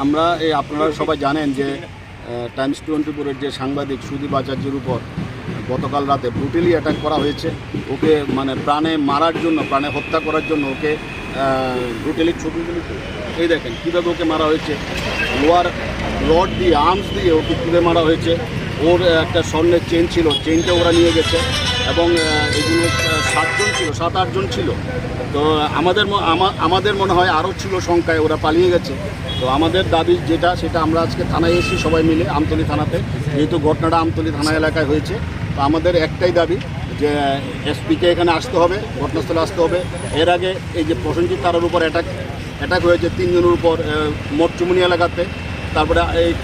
আমরা আপনারা সবাই জানেন যে টাইমস 24-এর যে সাংবাদিক সুদীপ আচার্যের উপর গতকাল রাতে ব্রুটালি অ্যাটাক করা হয়েছে। ওকে মানে প্রাণে মারার জন্য, প্রাণে হত্যা করার জন্য ওকে ব্রুটালি ছবিগুলি এই দেখেন কীভাবে ওকে মারা হয়েছে। লোয়ার রড দিয়ে, আর্মস দিয়ে ওকে তুলে মারা হয়েছে। ওর একটা স্বর্ণের চেন ছিল, চেনটা ওরা নিয়ে গেছে এবং এগুলো 7-8 জন ছিল। তো আমাদের মনে হয় আরও ছিল সংখ্যায়, ওরা পালিয়ে গেছে। তো আমাদের দাবি যেটা, সেটা আমরা আজকে থানায় এসেছি সবাই মিলে, আমতলী থানাতে, যেহেতু ঘটনাটা আমতলী থানা এলাকায় হয়েছে। তো আমাদের একটাই দাবি যে এসপিকে এখানে আসতে হবে, ঘটনাস্থলে আসতে হবে। এর আগে এই যে প্রসেনজিৎ তারার উপর অ্যাটাক হয়েছে 3 জনের উপর মোটচুমনি এলাকাতে। তারপরে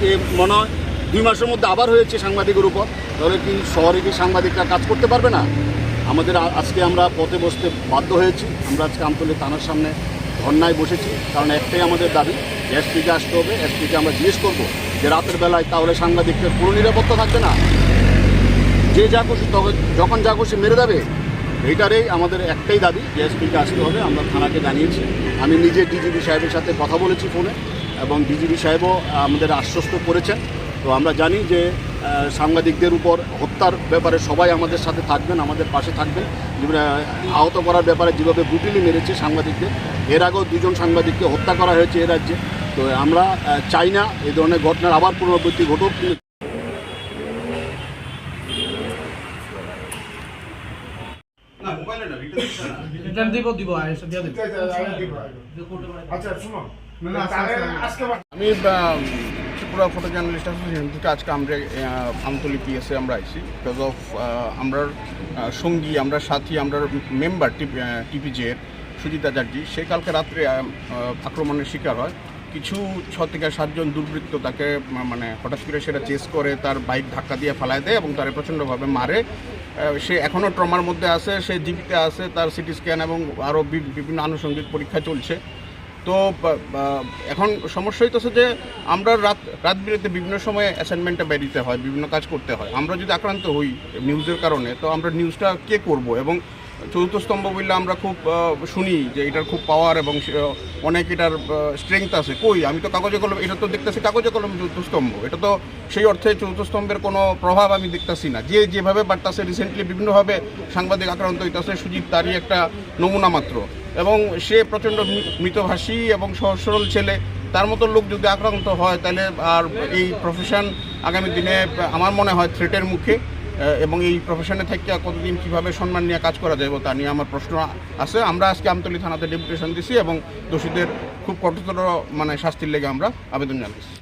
এই মনে হয় 2 মাসের মধ্যে আবার হয়েছে সাংবাদিকের উপর। তাহলে কি শহরে কি সাংবাদিকরা কাজ করতে পারবে না? আমাদের আজকে আমরা পথে বসতে বাধ্য হয়েছি। আমরা আজকে আমতলী থানার সামনে ধর্নায় বসেছি, কারণ একটাই আমাদের দাবি, এসপিকে আসতে হবে। এসপিকে আমরা জিজ্ঞেস করবো যে রাতের বেলায় তাহলে সাংবাদিকদের পুরো নিরাপত্তা থাকবে না, যে যা খুশি যখন যা খুশি মেরে দেবে। এইটারই আমাদের একটাই দাবি যে এসপিকে আসতে হবে। আমরা থানাকে জানিয়েছি, আমি নিজে ডিজিপি সাহেবের সাথে কথা বলেছি ফোনে, এবং ডিজিপি সাহেবও আমাদের আশ্বস্ত করেছেন। তো আমরা জানি যে সাংবাদিকদের উপর হত্যার ব্যাপারে সবাই আমাদের সাথে থাকবেন, আমাদের পাশে থাকবেন। আহত করার ব্যাপারে যেভাবে ব্রুটালি মেরেছে সাংবাদিকদের, এর আগেও 2 জন সাংবাদিককে হত্যা করা হয়েছে এ রাজ্যে। তো আমরা চাই না এই ধরনের ঘটনার আবার পুনরাবৃত্তি ঘটুক। আমি ত্রিপুরা ফটো জার্নালিস্ট অ্যাসোসিয়েশন থেকে আজকে আমরা আমতলী পিএসএ আমরা আইছি বিকজ অফ আমরার সঙ্গী, আমরা সাথী, আমরা মেম্বার টিপিজের সুজিত আচার্যী, সে কালকে রাত্রে আক্রমণের শিকার হয়। কিছু 6 থেকে 7 জন দুর্বৃত্ত তাকে মানে হঠাৎ করে সেটা চেস করে তার বাইক ধাক্কা দিয়ে ফেলায় দেয় এবং তারা প্রচণ্ডভাবে মারে। সে এখনও ট্রমার মধ্যে আছে, সে জীবিত আছে, তার সিটি স্ক্যান এবং আরও বিভিন্ন আনুষঙ্গিক পরীক্ষা চলছে। তো এখন সমস্যা হইতেছে যে আমরা রাত বিরেতে বিভিন্ন সময়ে অ্যাসাইনমেন্টে বেরিতে হয়, বিভিন্ন কাজ করতে হয়। আমরা যদি আক্রান্ত হই নিউজের কারণে, তো আমরা নিউজটা কে করব? এবং চতুর্থ স্তম্ভ বললে আমরা খুব শুনি যে এটার খুব পাওয়ার এবং অনেক এটার স্ট্রেংথ আছে। কই, আমি তো কাগজে কলম, এটা তো দেখতেছি কাগজে কলম চতুর্থ স্তম্ভ, এটা তো সেই অর্থে চতুর্থ স্তম্ভের কোনো প্রভাব আমি দেখতেছি না। যেভাবে বাড়তেছে, রিসেন্টলি বিভিন্নভাবে সাংবাদিক আক্রান্ত হইতেছে, সুজিত তারই একটা নমুনা মাত্র। এবং সে প্রচণ্ড মৃতভাষী এবং সহজ সরল ছেলে, তার মতো লোক যদি আক্রান্ত হয় তাহলে আর এই প্রফেশন আগামী দিনে আমার মনে হয় থ্রেটের মুখে। এবং এই প্রফেশনে থেকে কতদিন কীভাবে সম্মান নিয়ে কাজ করা যাবে তা নিয়ে আমার প্রশ্ন আছে। আমরা আজকে আমতলী থানাতে ডেপুটেশন দিছি এবং দোষীদের খুব কঠোরতর শাস্তির লেগে আমরা আবেদন জানাচ্ছি।